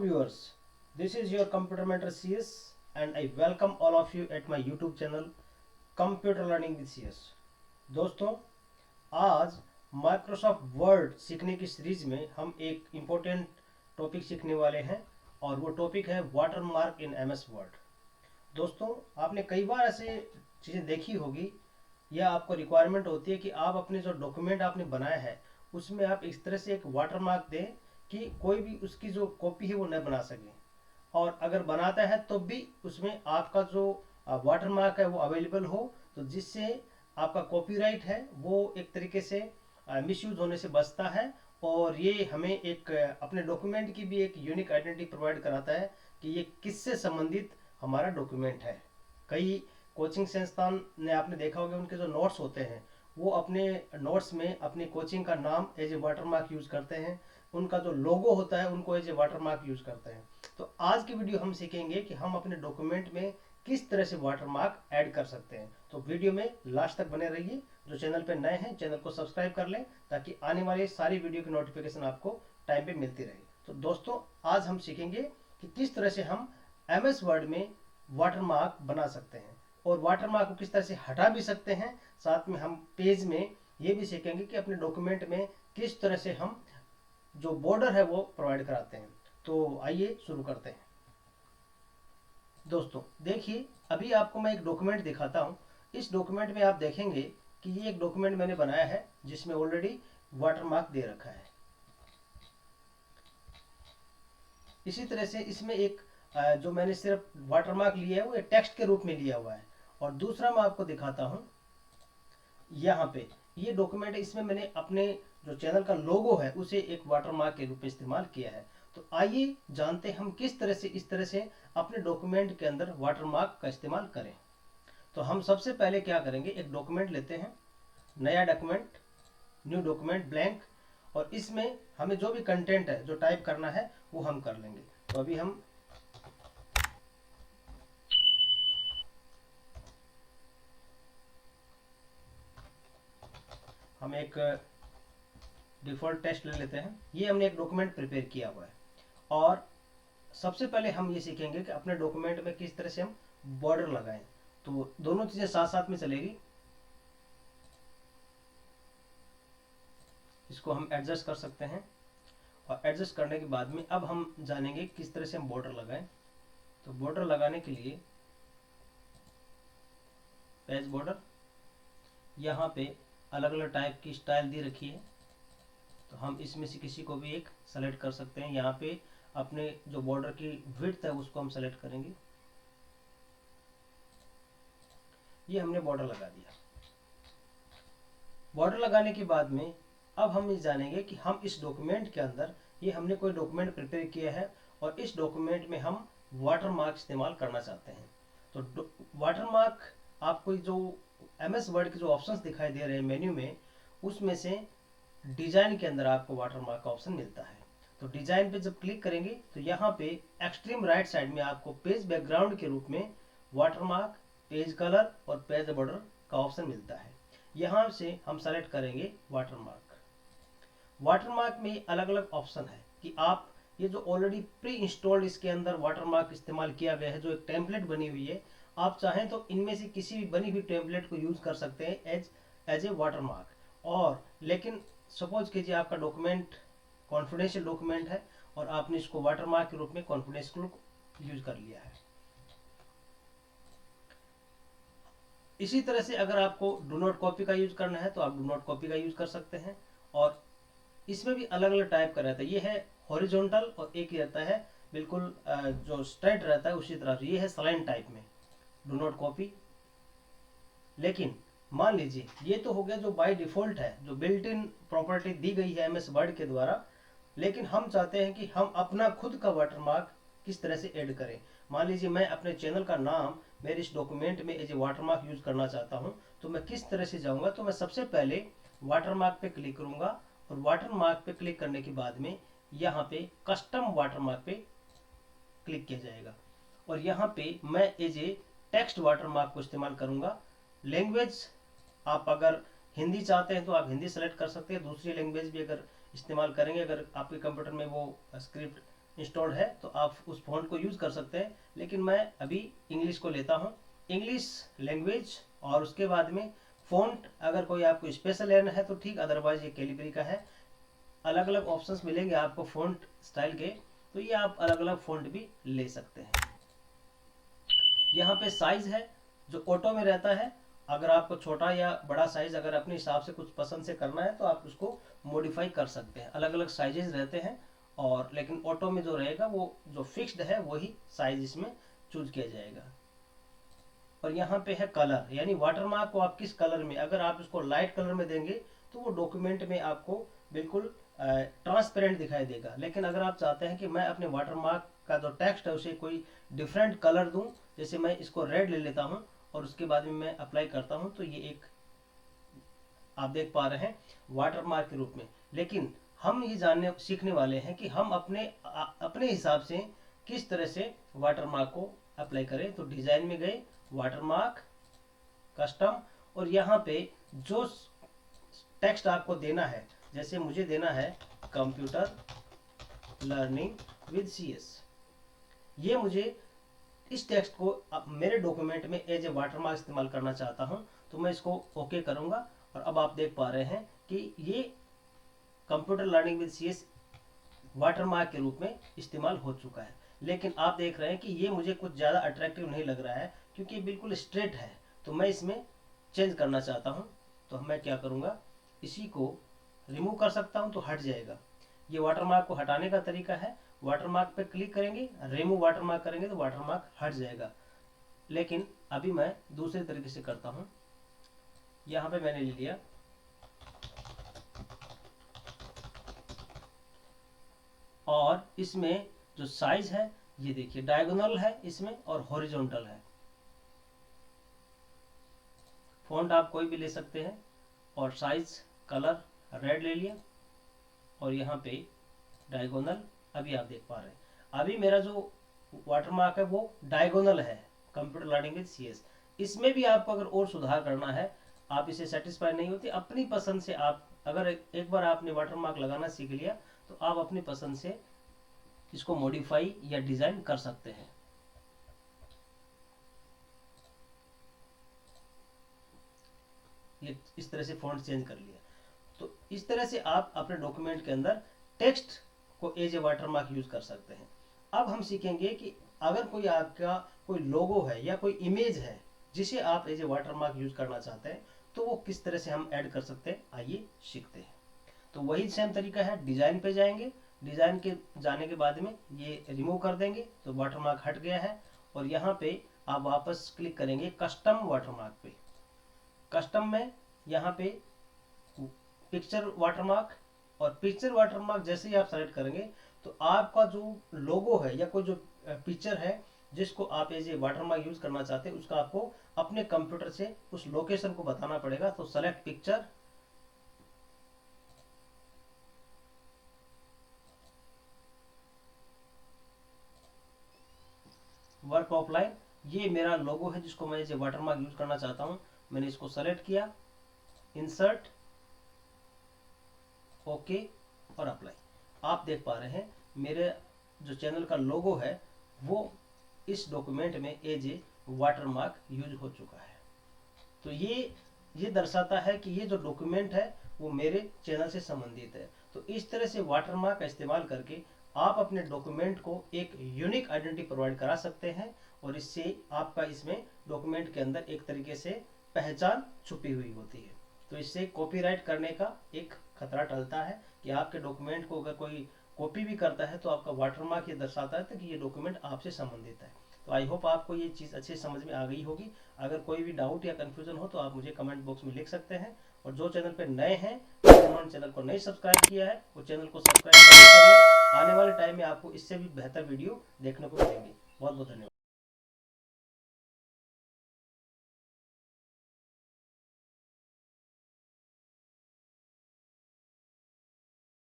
viewers, this is your computer mentor CS and I welcome all of you at my YouTube channel Computer Learning with CS। दोस्तों, आज Microsoft word सीखने की series में हम एक important topic सीखने वाले हैं और वो टॉपिक है वाटरमार्क इन MS वर्ड। दोस्तों, आपने कई बार ऐसे चीज़ें देखी होगी या आपको रिक्वायरमेंट होती है कि आप अपने जो डॉक्यूमेंट आपने बनाया है उसमें आप इस तरह से एक वाटरमार्क दें कि कोई भी उसकी जो कॉपी है वो न बना सके, और अगर बनाता है तो भी उसमें आपका जो वाटरमार्क है वो अवेलेबल हो, तो जिससे आपका कॉपीराइट है वो एक तरीके से मिसयूज होने से बचता है। और ये हमें एक अपने डॉक्यूमेंट की भी एक यूनिक आइडेंटिटी प्रोवाइड कराता है कि ये किससे संबंधित हमारा डॉक्यूमेंट है। कई कोचिंग संस्थान ने आपने देखा होगा उनके जो नोट्स होते हैं वो अपने नोट्स में अपनी कोचिंग का नाम एज ए वाटरमार्क यूज करते हैं, उनका जो लोगो होता है उनको एज ए वाटरमार्क यूज करते हैं। तो आज की वीडियो हम सीखेंगे कि हम अपने डॉक्यूमेंट में किस तरह से वाटरमार्क ऐड कर सकते हैं। तो वीडियो में लास्ट तक बने रहिए। जो चैनल पे नए हैं चैनल को सब्सक्राइब कर लें ताकि आने वाली सारी वीडियो की नोटिफिकेशन आपको टाइम पे मिलती रहे। तो दोस्तों, आज हम सीखेंगे कि किस तरह से हम MS वर्ड में वाटरमार्क बना सकते हैं और वाटरमार्क को किस तरह से हटा भी सकते हैं। साथ में हम पेज में ये भी सीखेंगे कि अपने डॉक्यूमेंट में किस तरह से हम जो बॉर्डर है वो प्रोवाइड कराते हैं। तो आइए शुरू करते हैं। दोस्तों देखिए, अभी आपको मैं एक डॉक्यूमेंट दिखाता हूँ। इस डॉक्यूमेंट में आप देखेंगे कि ये एक डॉक्यूमेंट मैंने बनाया है जिसमें ऑलरेडी वाटरमार्क दे रखा है। इसी तरह से इसमें एक जो मैंने सिर्फ वाटरमार्क लिया है वो एक टेक्स्ट के रूप में लिया हुआ है। और दूसरा मैं आपको दिखाता हूँ, यहाँ पे ये डॉक्यूमेंट है, इसमें मैंने अपने जो चैनल का लोगो है उसे एक वाटरमार्क के रूप में इस्तेमाल किया है। तो आइए जानते हैं हम किस तरह से इस तरह से अपने डॉक्यूमेंट के अंदर वाटरमार्क का इस्तेमाल करें। तो हम सबसे पहले क्या करेंगे, एक डॉक्यूमेंट लेते हैं, नया डॉक्यूमेंट, न्यू डॉक्यूमेंट, ब्लैंक, और इसमें हमें जो भी कंटेंट है जो टाइप करना है वो हम कर लेंगे। तो अभी हम एक डिफ़ॉल्ट टेक्स्ट ले लेते हैं। ये हमने एक डॉक्यूमेंट प्रिपेयर किया हुआ है और सबसे पहले हम ये सीखेंगे कि अपने डॉक्यूमेंट में किस तरह से हम बॉर्डर लगाएं। तो दोनों चीज़ें साथ साथ में चलेगी। इसको हम एडजस्ट कर सकते हैं और एडजस्ट करने के बाद में अब हम जानेंगे किस तरह से हम बॉर्डर लगाएं। तो बॉर्डर लगाने के लिए पेज बॉर्डर, यहाँ पे अलग अलग टाइप की स्टाइल दी रखी है, तो हम इसमें से किसी को भी एक सेलेक्ट कर सकते हैं। यहाँ पे अपने जो बॉर्डर की विड्थ है उसको हम सेलेक्ट करेंगे। ये हमने बॉर्डर लगा दिया। बॉर्डर लगाने के बाद में अब हम ये जानेंगे कि हम इस डॉक्यूमेंट के अंदर, ये हमने कोई डॉक्यूमेंट प्रिपेयर किया है और इस डॉक्यूमेंट में हम वाटरमार्क इस्तेमाल करना चाहते हैं। तो वाटरमार्क आपको जो MS वर्ड के जो ऑप्शंस दिखाई दे रहे हैं मेन्यू में, उसमें से डिजाइन के अंदर आपको वाटरमार्क का ऑप्शन मिलता है। तो डिजाइन पे जब क्लिक करेंगे तो यहाँ पे एक्सट्रीम राइट साइड में आपको पेज बैकग्राउंड के रूप में वाटरमार्क, पेज कलर और पेज बॉर्डर का ऑप्शन मिलता है। यहाँ से हम सेलेक्ट करेंगे वाटरमार्क। वाटरमार्क में अलग अलग ऑप्शन है कि आप ये जो ऑलरेडी प्री इंस्टॉल्ड इसके अंदर वाटरमार्क इस्तेमाल किया गया है, जो एक टेम्पलेट बनी हुई है, आप चाहें तो इनमें से किसी भी बनी हुई टेम्पलेट को यूज कर सकते हैं एज ए वाटरमार्क। और लेकिन सपोज कीजिए आपका डॉक्यूमेंट कॉन्फिडेंशियल डॉक्यूमेंट है और आपने इसको वाटरमार्क के रूप में कॉन्फिडेंशियल यूज कर लिया है। इसी तरह से अगर आपको डू नॉट कॉपी का यूज करना है तो आप डू नॉट कॉपी का यूज कर सकते हैं। और इसमें भी अलग अलग टाइप का रहता है। ये है हॉरिजॉन्टल और एक रहता है बिल्कुल जो स्ट्रेट रहता है उसी तरह से। ये है स्लाइन टाइप में डू नॉट कॉपी। लेकिन मान लीजिए ये तो हो गया जो बाय डिफॉल्ट है, जो बिल्ट इन प्रॉपर्टी दी गई है MS वर्ड के द्वारा। लेकिन हम चाहते हैं कि हम अपना खुद का वाटरमार्क किस तरह से ऐड करें। मान लीजिए मैं अपने चैनल का नाम मेरे इस डॉक्यूमेंट में एज ए वाटरमार्क यूज करना चाहता हूं, तो मैं किस तरह से जाऊंगा। तो मैं सबसे पहले वाटरमार्क पे क्लिक करूंगा और वाटरमार्क पे क्लिक करने के बाद में यहाँ पे कस्टम वाटरमार्क पे क्लिक किया जाएगा और यहाँ पे मैं एज ए टेक्स्ट वाटरमार्क को इस्तेमाल करूंगा। लैंग्वेज आप अगर हिंदी चाहते हैं तो आप हिंदी सेलेक्ट कर सकते हैं, दूसरी लैंग्वेज भी अगर इस्तेमाल करेंगे, अगर आपके कंप्यूटर में वो स्क्रिप्ट इंस्टॉल्ड है तो आप उस फ़ॉन्ट को यूज़ कर सकते हैं, लेकिन मैं अभी इंग्लिश को लेता हूँ, इंग्लिश लैंग्वेज। और उसके बाद में फ़ॉन्ट अगर कोई आपको स्पेशल लेना है तो ठीक, अदरवाइज ये कैलिबरी का है। अलग अलग ऑप्शंस मिलेंगे आपको फ़ॉन्ट स्टाइल के, तो ये आप अलग अलग फ़ॉन्ट भी ले सकते हैं। यहाँ पे साइज़ है जो ऑटो में रहता है। अगर आपको छोटा या बड़ा साइज़ अगर अपने हिसाब से कुछ पसंद से करना है तो आप उसको मॉडिफाई कर सकते हैं। अलग अलग साइजेज रहते हैं, और लेकिन ऑटो में जो रहेगा वो जो फिक्स्ड है वही साइज इसमें चूज किया जाएगा। और यहाँ पे है कलर, यानी वाटरमार्क को आप किस कलर में, अगर आप इसको लाइट कलर में देंगे तो वो डॉक्यूमेंट में आपको बिल्कुल ट्रांसपेरेंट दिखाई देगा। लेकिन अगर आप चाहते हैं कि मैं अपने वाटरमार्क का जो टेक्स्ट है उसे कोई डिफरेंट कलर दूं, जैसे मैं इसको रेड ले लेता हूं और उसके बाद में मैं अप्लाई करता हूं, तो ये एक आप देख पा रहे हैं वाटरमार्क के रूप में। लेकिन हम ये जानने सीखने वाले हैं कि हम अपने हिसाब से किस तरह से वाटरमार्क को अप्लाई करें। तो डिजाइन में गए, वाटरमार्क, कस्टम, और यहाँ पे जो टेक्स्ट आपको देना है, जैसे मुझे देना है कंप्यूटर लर्निंग विद CS, ये मुझे इस टेक्स्ट को मेरे डॉक्यूमेंट में एज ए वाटरमार्क इस्तेमाल करना चाहता हूं, तो मैं इसको ओके करूंगा। और अब आप देख पा रहे हैं कि ये computer learning with CS watermark के रूप में इस्तेमाल हो चुका है। लेकिन आप देख रहे हैं कि ये मुझे कुछ ज़्यादा अट्रैक्टिव नहीं लग रहा है, क्योंकि बिल्कुल स्ट्रेट है, तो मैं इसमें चेंज करना चाहता हूँ। तो मैं क्या करूँगा, इसी को रिमूव कर सकता हूँ तो हट जाएगा। ये वाटरमार्क को हटाने का तरीका है, वाटरमार्क पे क्लिक करेंगे, रिमूव वाटरमार्क करेंगे तो वाटरमार्क हट जाएगा। लेकिन अभी मैं दूसरे तरीके से करता हूँ। यहाँ पे मैंने ले लिया, और इसमें जो साइज है ये देखिए, डायगोनल है इसमें और हॉरिजॉन्टल है। फॉन्ट आप कोई भी ले सकते हैं, और साइज कलर रेड ले लिया, और यहाँ पे डायगोनल अभी आप देख पा रहे हैं। अभी मेरा जो वाटरमार्क है वो डायगोनल है कंप्यूटर लर्निंग विद CS। इसमें भी आपको अगर और सुधार करना है, आप इसे सेटिस्फाई नहीं होती, अपनी पसंद से आप अगर एक बार आपने वाटरमार्क लगाना सीख लिया तो आप अपनी पसंद से इसको मॉडिफाई या डिजाइन कर सकते हैं। ये इस तरह से फॉन्ट चेंज कर लिया। तो इस तरह से आप अपने डॉक्यूमेंट के अंदर टेक्स्ट को एज ए वाटरमार्क यूज कर सकते हैं। अब हम सीखेंगे कि अगर कोई आपका कोई लोगो है या कोई इमेज है जिसे आप एज ए वाटरमार्क यूज करना चाहते हैं, तो वो किस तरह से हम ऐड कर सकते हैं, आइए सीखते हैं। तो वही सेम तरीका है, डिजाइन पे जाएंगे, डिजाइन के जाने के बाद में ये रिमूव कर देंगे तो वाटरमार्क हट गया है। और यहाँ पे आप वापस क्लिक करेंगे कस्टम वाटरमार्क पे। कस्टम में यहाँ पे पिक्चर वाटरमार्क, और पिक्चर वाटरमार्क जैसे ही आप सेलेक्ट करेंगे तो आपका जो लोगो है या कोई जो पिक्चर है जिसको आप एज ए वाटरमार्क यूज करना चाहते हैं, उसका आपको अपने कंप्यूटर से उस लोकेशन को बताना पड़ेगा। तो सेलेक्ट पिक्चर, वर्क ऑफलाइन, ये मेरा लोगो है जिसको मैं एज ए वाटरमार्क यूज करना चाहता हूं। मैंने इसको सेलेक्ट किया, इंसर्ट, ओके और अप्लाई। आप देख पा रहे हैं मेरे जो चैनल का लोगो है वो इस डॉक्यूमेंट में एज ए वाटरमार्क यूज हो चुका है। तो ये दर्शाता है कि ये जो डॉक्यूमेंट है वो मेरे चैनल से संबंधित है। तो इस तरह से वाटरमार्क का इस्तेमाल करके आप अपने डॉक्यूमेंट को एक यूनिक आइडेंटिटी प्रोवाइड करा सकते हैं, और इससे आपका इसमें डॉक्यूमेंट के अंदर एक तरीके से पहचान छुपी हुई होती है। तो इससे कॉपीराइट करने का एक खतरा टलता है कि आपके डॉक्यूमेंट को अगर कोई कॉपी भी करता है तो आपका वाटरमार्क ये दर्शाता है कि ये डॉक्यूमेंट आपसे संबंधित है। तो आई होप आपको ये चीज़ अच्छे समझ में आ गई होगी। अगर कोई भी डाउट या कंफ्यूजन हो तो आप मुझे कमेंट बॉक्स में लिख सकते हैं। और जो चैनल पर नए हैं, जिन्होंने चैनल को नहीं सब्सक्राइब किया है, वो चैनल को सब्सक्राइब करिए। आने वाले टाइम में आपको इससे भी बेहतर वीडियो देखने को मिलेंगे। बहुत बहुत धन्यवाद।